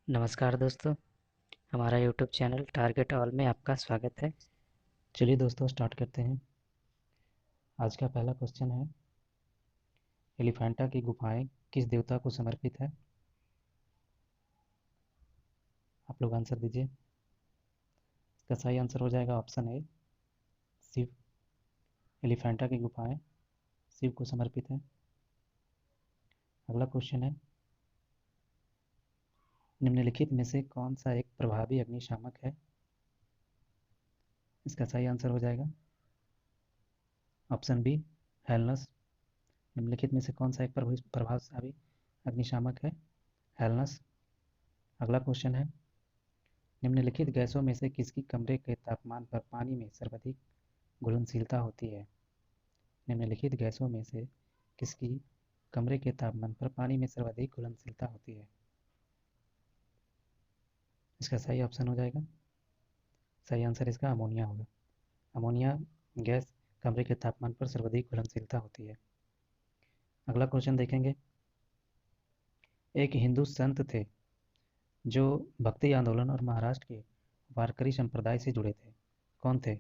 नमस्कार दोस्तों, हमारा YouTube चैनल टारगेट ऑल में आपका स्वागत है। चलिए दोस्तों स्टार्ट करते हैं। आज का पहला क्वेश्चन है, एलिफेंटा की गुफाएं किस देवता को समर्पित है? आप लोग आंसर दीजिए। इसका सही आंसर हो जाएगा ऑप्शन ए, शिव। एलिफेंटा की गुफाएं शिव को समर्पित है। अगला क्वेश्चन है, निम्नलिखित में से कौन सा एक प्रभावी अग्निशामक है? इसका सही आंसर हो जाएगा ऑप्शन बी, हेलनस। निम्नलिखित में से कौन सा एक प्रभावशाली अग्निशामक है? हेलनस। अगला क्वेश्चन है, निम्नलिखित गैसों में से किसकी कमरे के तापमान पर पानी में सर्वाधिक घुलनशीलता होती है? निम्नलिखित गैसों में से किसकी कमरे के तापमान पर पानी में सर्वाधिक घुलनशीलता होती है? इसका सही ऑप्शन हो जाएगा, सही आंसर इसका अमोनिया होगा। अमोनिया गैस कमरे के तापमान पर सर्वाधिक घुलनशीलता होती है। अगला क्वेश्चन देखेंगे, एक हिंदू संत थे जो भक्ति आंदोलन और महाराष्ट्र के वारकरी संप्रदाय से जुड़े थे। कौन थे?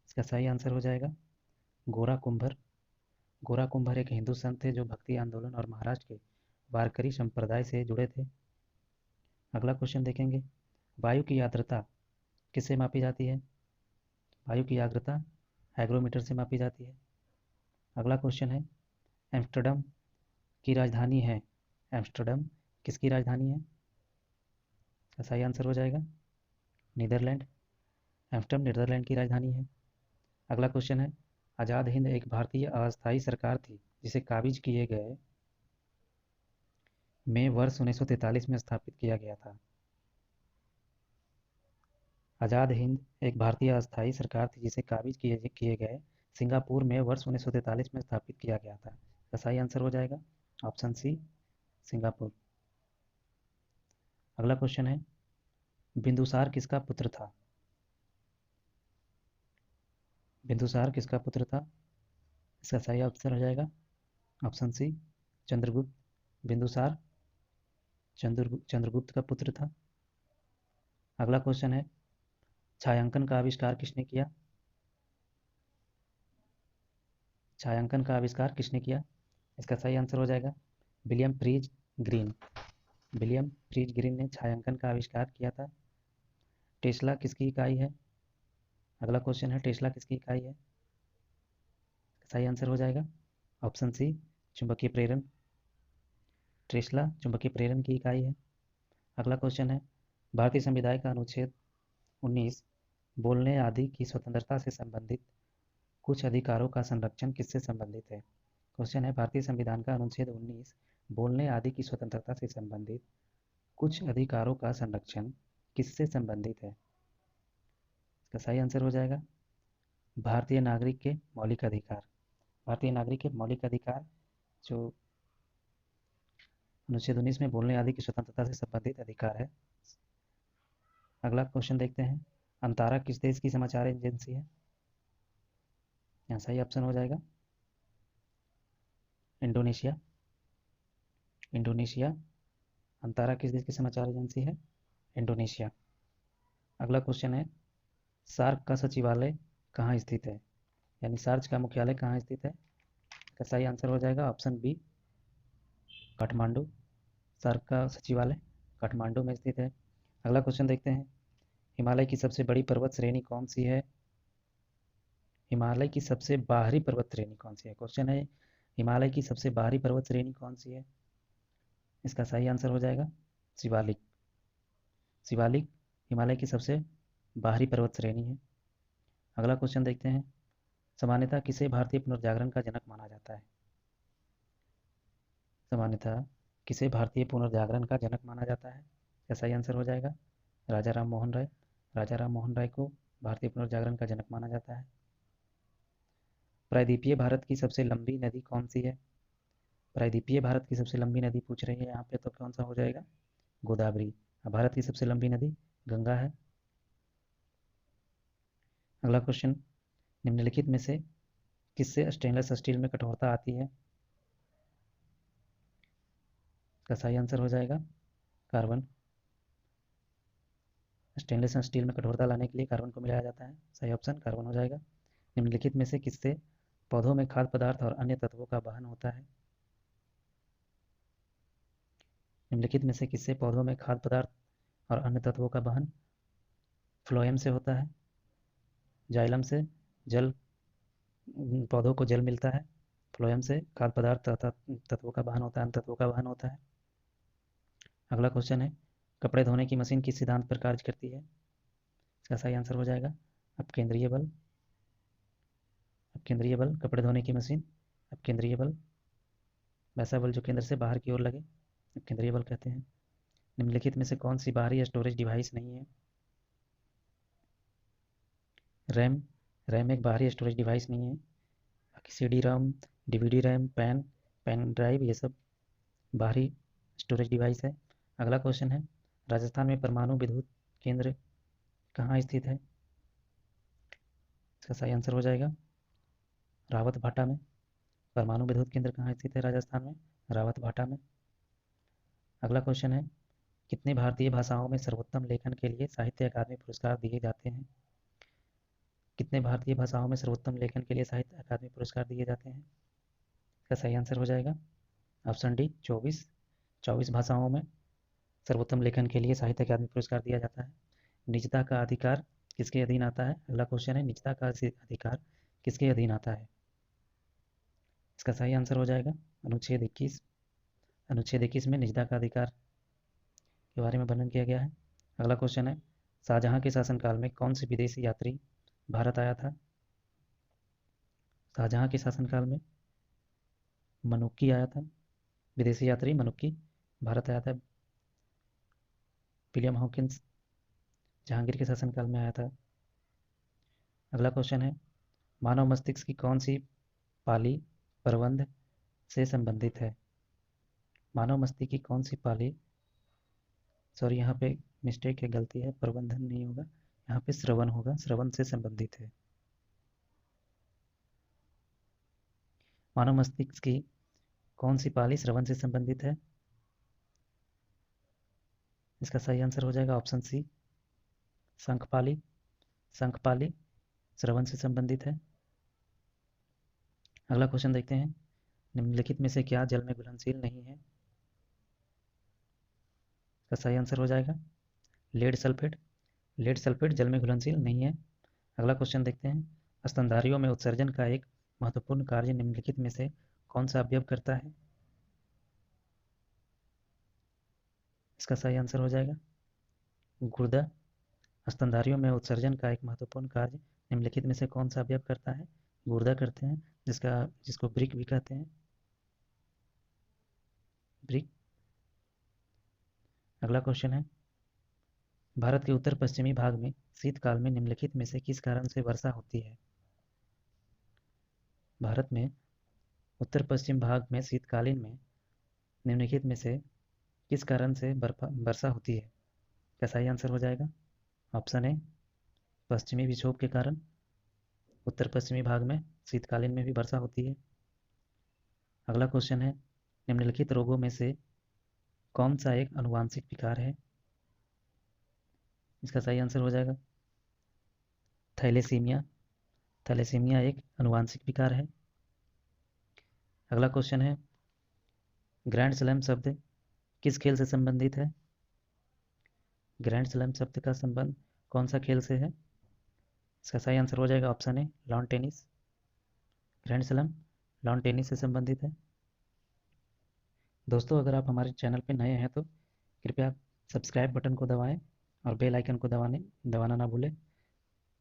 इसका सही आंसर हो जाएगा गोरा कुंभर। गोरा कुंभर एक हिंदू संत थे जो भक्ति आंदोलन और महाराष्ट्र के वारकरी संप्रदाय से जुड़े थे। अगला क्वेश्चन देखेंगे, वायु की आर्द्रता किससे मापी जाती है? वायु की आर्द्रता हाइग्रोमीटर से मापी जाती है। अगला क्वेश्चन है, एम्स्टर्डम की राजधानी है। एम्स्टर्डम किसकी राजधानी है? इसका सही आंसर हो जाएगा नीदरलैंड। एम्स्टर्डम नीदरलैंड की राजधानी है। अगला क्वेश्चन है, आज़ाद हिंद एक भारतीय अस्थायी सरकार थी जिसे काबिज किए गए में वर्ष 1943 में स्थापित किया गया था। आज़ाद हिंद एक भारतीय अस्थायी सरकार थी जिसे काबिज किए गए सिंगापुर में वर्ष 1943 में स्थापित किया गया था। इसका सही आंसर हो जाएगा ऑप्शन सी, सिंगापुर। अगला क्वेश्चन है, बिंदुसार किसका पुत्र था? बिंदुसार किसका पुत्र था? इसका सही आंसर हो जाएगा ऑप्शन सी, चंद्रगुप्त। बिंदुसार चंद्रगुप्त का पुत्र था। अगला क्वेश्चन है, छायांकन का आविष्कार किसने किया? छायांकन का आविष्कार किसने किया? इसका सही आंसर हो जाएगा विलियम प्रीज ग्रीन। विलियम प्रीज ग्रीन ने छायांकन का आविष्कार किया था। टेस्ला किसकी इकाई है? अगला क्वेश्चन है, टेस्ला किसकी इकाई है? सही आंसर हो जाएगा ऑप्शन सी, चुंबकीय प्रेरण। टेस्ला चुंबकीय प्रेरण की इकाई है। अगला क्वेश्चन है, भारतीय संविधान का अनुच्छेद 19 बोलने आदि की स्वतंत्रता से संबंधित कुछ अधिकारों का संरक्षण किससे संबंधित है? क्वेश्चन है, भारतीय संविधान का अनुच्छेद 19 बोलने आदि की स्वतंत्रता से संबंधित कुछ अधिकारों का संरक्षण किससे संबंधित है? इसका सही आंसर हो जाएगा भारतीय नागरिक के मौलिक अधिकार। भारतीय नागरिक के मौलिक अधिकार जो अनुच्छेद 19 में बोलने आदि की स्वतंत्रता से संबंधित अधिकार है। अगला क्वेश्चन देखते हैं, अंतारा किस देश की समाचार एजेंसी है? यहाँ सही ऑप्शन हो जाएगा इंडोनेशिया। इंडोनेशिया अंतारा किस देश की समाचार एजेंसी है? इंडोनेशिया। अगला क्वेश्चन है, सार्क का सचिवालय कहाँ स्थित है? यानी सार्क का मुख्यालय कहाँ स्थित है? इसका सही आंसर हो जाएगा ऑप्शन बी, काठमांडू। सार्क का सचिवालय काठमांडू में स्थित है। अगला क्वेश्चन देखते हैं, हिमालय की सबसे बड़ी पर्वत श्रेणी कौन सी है? हिमालय की सबसे बाहरी पर्वत श्रेणी कौन सी है? क्वेश्चन है, हिमालय की सबसे बाहरी पर्वत श्रेणी कौन सी है? इसका सही आंसर हो जाएगा शिवालिक। शिवालिक हिमालय की सबसे बाहरी पर्वत श्रेणी है। अगला क्वेश्चन देखते हैं, सामान्यतः किसे भारतीय पुनर्जागरण का जनक माना जाता है? सामान्यतः किसे भारतीय पुनर्जागरण का जनक माना जाता है? इसका सही आंसर हो जाएगा राजा राम मोहन राय। राजा राम मोहन राय को भारतीय पुनर्जागरण का जनक माना जाता है। प्रायद्वीपीय भारत की सबसे लंबी नदी कौन सी है? प्रायद्वीपीय भारत की सबसे लंबी नदी पूछ रही है यहाँ पे, तो कौन सा हो जाएगा? गोदावरी। भारत की सबसे लंबी नदी गंगा है। अगला क्वेश्चन, निम्नलिखित में से किससे स्टेनलेस स्टील में कठोरता आती है? इसका सही आंसर हो जाएगा कार्बन। स्टेनलेस एंड स्टील में कठोरता लाने के लिए कार्बन को मिलाया जाता है। सही ऑप्शन कार्बन हो जाएगा। निम्नलिखित में से किससे पौधों में खाद्य पदार्थ और अन्य तत्वों का वहन होता है? निम्नलिखित में से किससे पौधों में खाद्य पदार्थ और अन्य तत्वों का वहन फ्लोएम से होता है? जाइलम से जल, पौधों को जल मिलता है। फ्लोएम से खाद्य पदार्थ तथा तत्वों का वहन होता है, अन्य तत्वों का वहन होता है। अगला क्वेश्चन है, कपड़े धोने की मशीन किस सिद्धांत पर कार्य करती है? इसका सही आंसर हो जाएगा अपकेंद्रीय बल। अपकेंद्रीय बल, कपड़े धोने की मशीन अपकेंद्रीय बल, वैसा बल जो केंद्र से बाहर की ओर लगे अपकेंद्रीय बल कहते हैं। निम्नलिखित में से कौन सी बाहरी स्टोरेज डिवाइस नहीं है? रैम, रैम एक बाहरी स्टोरेज डिवाइस नहीं है। बाकी C D RAM, DVD RAM, pen drive, ये सब बाहरी स्टोरेज डिवाइस है। अगला क्वेश्चन है, राजस्थान में परमाणु विद्युत केंद्र कहाँ स्थित है? इसका सही आंसर हो जाएगा रावत भाटा में। परमाणु विद्युत केंद्र कहाँ स्थित है राजस्थान में? रावत भाटा में। अगला क्वेश्चन है, कितने भारतीय भाषाओं में सर्वोत्तम लेखन के लिए साहित्य अकादमी पुरस्कार दिए जाते हैं? कितने भारतीय भाषाओं में सर्वोत्तम लेखन के लिए साहित्य अकादमी पुरस्कार दिए जाते हैं? इसका सही आंसर हो जाएगा ऑप्शन डी 24। 24 भाषाओं में सर्वोत्तम लेखन के लिए साहित्य अकादमी पुरस्कार दिया जाता है। निजता का अधिकार किसके अधीन आता है? अगला क्वेश्चन है, निजता का अधिकार किसके अधीन आता है? इसका सही आंसर हो जाएगा अनुच्छेद 21। अनुच्छेद 21 में निजता का अधिकार के बारे में वर्णन किया गया है। अगला क्वेश्चन है, शाहजहां के शासनकाल में कौन से विदेशी यात्री भारत आया था? शाहजहां के शासनकाल में मनुक्की आया था, विदेशी यात्री मनुक्की भारत आया था। विलियम हॉकिंस जहांगीर के शासनकाल में आया था। अगला क्वेश्चन है, मानव मस्तिष्क की कौन सी पाली प्रबंध से संबंधित है? मानव मस्तिष्क की कौन सी पाली, सॉरी यहाँ पे मिस्टेक है, गलती है, प्रबंधन नहीं होगा, यहाँ पे श्रवण होगा, श्रवण से संबंधित है। मानव मस्तिष्क की कौन सी पाली श्रवण से संबंधित है? इसका सही आंसर हो जाएगा ऑप्शन सी शंखपाली। शंखपाली श्रवण से संबंधित है। अगला क्वेश्चन देखते हैं, निम्नलिखित में से क्या जल में घुलनशील नहीं है? इसका सही आंसर हो जाएगा लेड सल्फेट। लेड सल्फेट जल में घुलनशील नहीं है। अगला क्वेश्चन देखते हैं, स्तनधारियों में उत्सर्जन का एक महत्वपूर्ण कार्य निम्नलिखित में से कौन सा अवयव करता है? इसका सही आंसर हो जाएगा गुर्दा। स्तनधारियों में उत्सर्जन का एक महत्वपूर्ण कार्य निम्नलिखित में से कौन सा अवयव करता है? गुर्दा करते हैं, जिसको ब्रिक भी कहते हैं, ब्रिक। अगला क्वेश्चन है, भारत के उत्तर पश्चिमी भाग में शीतकाल में निम्नलिखित में से किस कारण से वर्षा होती है? भारत में उत्तर पश्चिम भाग में शीतकालीन में निम्नलिखित में से किस कारण से वर्षा होती है? क्या सही आंसर हो जाएगा ऑप्शन ए पश्चिमी विक्षोभ के कारण उत्तर पश्चिमी भाग में शीतकालीन में भी वर्षा होती है। अगला क्वेश्चन है, निम्नलिखित रोगों में से कौन सा एक अनुवांशिक विकार है? इसका सही आंसर हो जाएगा थैलेसीमिया। थैलेसीमिया एक अनुवांशिक विकार है। अगला क्वेश्चन है, ग्रैंड स्लैम शब्द किस खेल से संबंधित है? ग्रैंड स्लैम शब्द का संबंध कौन सा खेल से है? इसका सही आंसर हो जाएगा option A lawn tennis. Grand slam lawn tennis से संबंधित है। दोस्तों, अगर आप हमारे चैनल पर नए हैं तो कृपया सब्सक्राइब बटन को दबाएं और बेल आइकन को दबाना ना भूलें,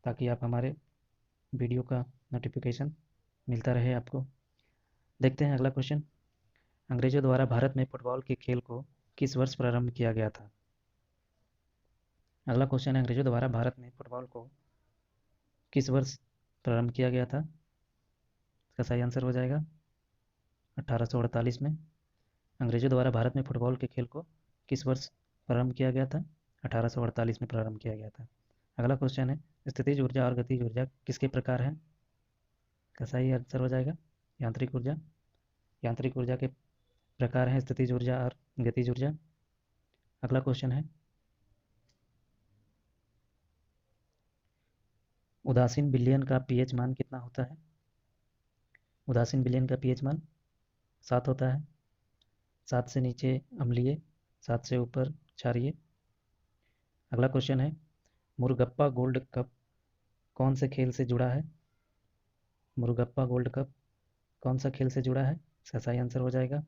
ताकि आप हमारे वीडियो का नोटिफिकेशन मिलता रहे आपको। देखते हैं अगला क्वेश्चन, अंग्रेजों द्वारा भारत में फुटबॉल के खेल को किस वर्ष प्रारंभ किया गया था? अगला क्वेश्चन है, अंग्रेजों द्वारा भारत में फुटबॉल को किस वर्ष प्रारंभ किया गया था? इसका सही आंसर हो जाएगा 1848 में। अंग्रेजों द्वारा भारत में फुटबॉल के खेल को किस वर्ष प्रारंभ किया गया था? 1848 में प्रारंभ किया गया था। अगला क्वेश्चन है, स्थितिज ऊर्जा और गतिज ऊर्जा किसके प्रकार हैं? का सही आंसर हो जाएगा यांत्रिक ऊर्जा। यांत्रिक ऊर्जा के प्रकार हैं स्थितिज ऊर्जा और गतिज ऊर्जा। अगला क्वेश्चन है, उदासीन विलयन का पीएच मान कितना होता है? उदासीन विलयन का पीएच मान 7 होता है। 7 से नीचे अम्लीय, 7 से ऊपर क्षारीय। अगला क्वेश्चन है, मुरुगप्पा गोल्ड कप कौन से खेल से जुड़ा है? मुरुगप्पा गोल्ड कप कौन सा खेल से जुड़ा है? इसका सही आंसर हो जाएगा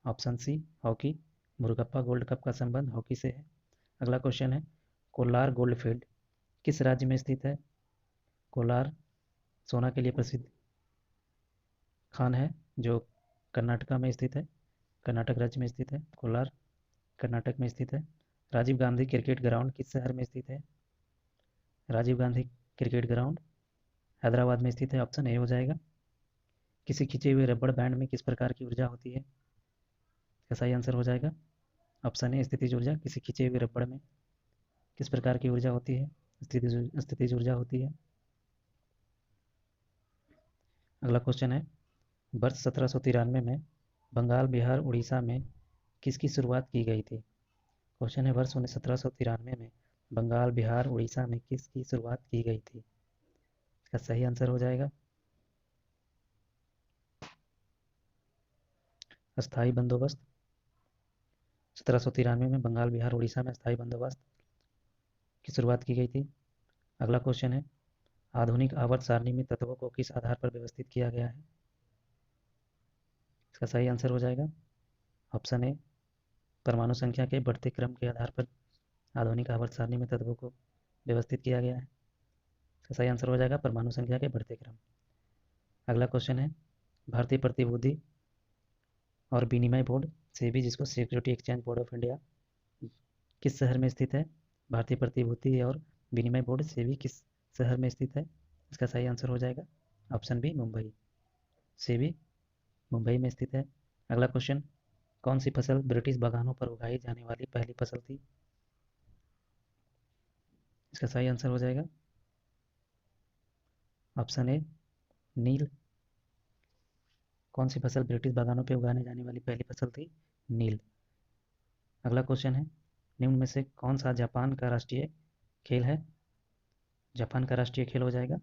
option C, hockey. Murugappa gold cup का संबंध हॉकी से है। अगला क्वेश्चन है, कोलार गोल्डफील्ड किस राज्य में स्थित है? कोलार सोना के लिए प्रसिद्ध खान है जो कर्नाटका में स्थित है, कर्नाटक राज्य में स्थित है। कोलार कर्नाटक में स्थित है। राजीव गांधी क्रिकेट ग्राउंड किस शहर में स्थित है? राजीव गांधी क्रिकेट ग्राउंड हैदराबाद में स्थित है। ऑप्शन ए हो जाएगा। किसी खिंचे हुए रबड़ बैंड में किस प्रकार की ऊर्जा होती है? इसका सही आंसर हो जाएगा ऑप्शन ए, स्थितिज ऊर्जा। किसी खिंचे हुए रबड़ में किस प्रकार की ऊर्जा होती है? स्थितिज ऊर्जा होती है। अगला क्वेश्चन है, वर्ष 1793 में बंगाल, बिहार, उड़ीसा में किसकी शुरुआत की गई थी? क्वेश्चन है, वर्ष 1793 में बंगाल, बिहार, उड़ीसा में किसकी शुरुआत की गई थी? इसका सही आंसर हो जाएगा अस्थाई बंदोबस्त। 1793 में बंगाल, बिहार, उड़ीसा में अस्थाई बंदोबस्त की शुरुआत की गई थी। अगला क्वेश्चन है, आधुनिक आवर्त सारणी में तत्वों को किस आधार पर व्यवस्थित किया गया है? इसका सही आंसर हो जाएगा ऑप्शन ए, परमाणु संख्या के बढ़ते क्रम के आधार पर आधुनिक आवर्त सारणी में तत्वों को व्यवस्थित किया गया है। इसका सही आंसर हो जाएगा परमाणु संख्या के बढ़ते क्रम। अगला क्वेश्चन है, भारतीय प्रतिभूति और विनिमय बोर्ड सेबी, जिसको security exchange board of India, किस शहर में स्थित है? भारतीय प्रतिभूति और विनिमय बोर्ड सेबी किस शहर में स्थित है? इसका सही आंसर हो जाएगा ऑप्शन बी, मुंबई। सेबी मुंबई में स्थित है। अगला क्वेश्चन, कौन सी फसल ब्रिटिश बागानों पर उगाई जाने वाली पहली फसल थी? इसका सही आंसर हो जाएगा ऑप्शन ए, नील। कौन सी फसल ब्रिटिश बागानों पर उगाने जाने वाली पहली फसल थी? नील। अगला क्वेश्चन है, निम्न में से कौन सा जापान का राष्ट्रीय खेल है? जापान का राष्ट्रीय खेल हो जाएगा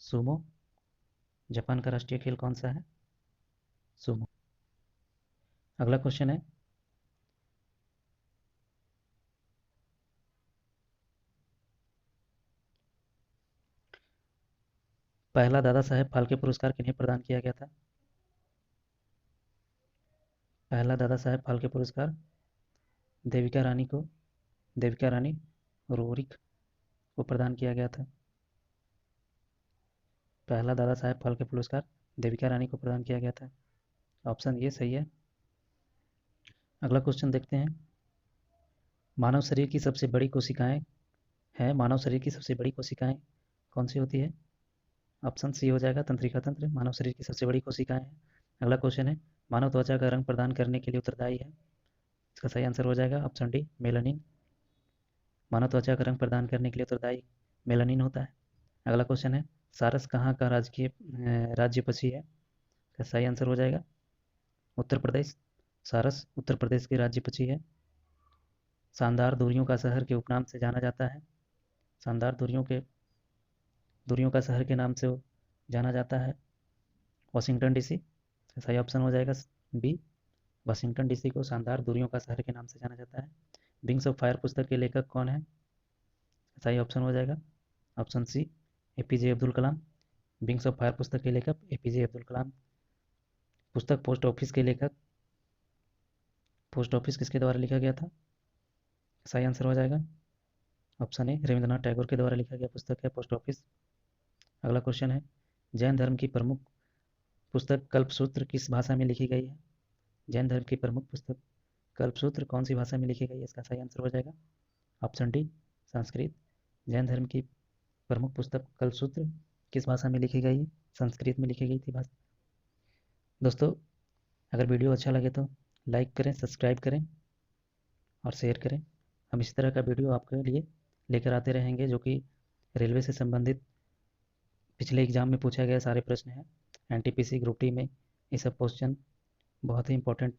सूमो। जापान का राष्ट्रीय खेल कौन सा है? सूमो। अगला क्वेश्चन है, पहला दादा साहेब फाल्के पुरस्कार किन्हें प्रदान किया गया था? पहला दादा साहेब फाल्के पुरस्कार देविका रानी को, देविका रानी रोरिक को प्रदान किया गया था। पहला दादा साहेब फाल्के पुरस्कार देविका रानी को प्रदान किया गया था। ऑप्शन ये सही है। अगला क्वेश्चन देखते हैं, मानव शरीर की सबसे बड़ी कोशिकाएं हैं, मानव शरीर की सबसे बड़ी कोशिकाएं कौन सी होती है? ऑप्शन सी हो जाएगा, तंत्रिका तंत्र मानव शरीर की सबसे बड़ी कोशिकाएं हैं। अगला क्वेश्चन है, मानव त्वचा का रंग प्रदान करने के लिए उत्तरदायी है? इसका सही आंसर हो जाएगा ऑप्शन डी, मेलानिन। मानव त्वचा का रंग प्रदान करने के लिए उत्तरदायी मेलानिन होता है। अगला क्वेश्चन है, सारस कहाँ का राजकीय राज्य पक्षी है? इसका सही आंसर हो जाएगा उत्तर प्रदेश। सारस उत्तर प्रदेश के राज्य पक्षी है। शानदार दूरियों का शहर के उपनाम से जाना जाता है। शानदार दूरियों का शहर के नाम से जाना जाता है वाशिंगटन डीसी। सही ऑप्शन हो जाएगा बी, वाशिंगटन डीसी को शानदार दूरियों का शहर के नाम से जाना जाता है। विंग्स ऑफ फायर पुस्तक के लेखक कौन है? सही ऑप्शन हो जाएगा option C, APJ Abdul Kalam. Wings of Fire पुस्तक के लेखक एपीजे अब्दुल कलाम। पुस्तक पोस्ट ऑफिस के लेखक, पोस्ट ऑफिस किसके द्वारा लिखा गया था? सही आंसर हो जाएगा ऑप्शन ए, रविंद्रनाथ टैगोर के द्वारा लिखा गया पुस्तक है पोस्ट ऑफिस। अगला क्वेश्चन है, जैन धर्म की प्रमुख पुस्तक कल्पसूत्र किस भाषा में लिखी गई है? जैन धर्म की प्रमुख पुस्तक कल्पसूत्र कौन सी भाषा में लिखी गई है? इसका सही आंसर हो जाएगा ऑप्शन डी, संस्कृत। जैन धर्म की प्रमुख पुस्तक कल्पसूत्र किस भाषा में लिखी गई है? संस्कृत में लिखी गई थी भाषा। दोस्तों, अगर वीडियो अच्छा लगे तो लाइक करें, सब्सक्राइब करें और शेयर करें। हम इसी तरह का वीडियो आपके लिए लेकर आते रहेंगे, जो कि रेलवे से संबंधित पिछले एग्जाम में पूछा गया सारे प्रश्न हैं। एनटीपीसी ग्रुप डी में ये सब क्वेश्चन बहुत ही इंपॉर्टेंट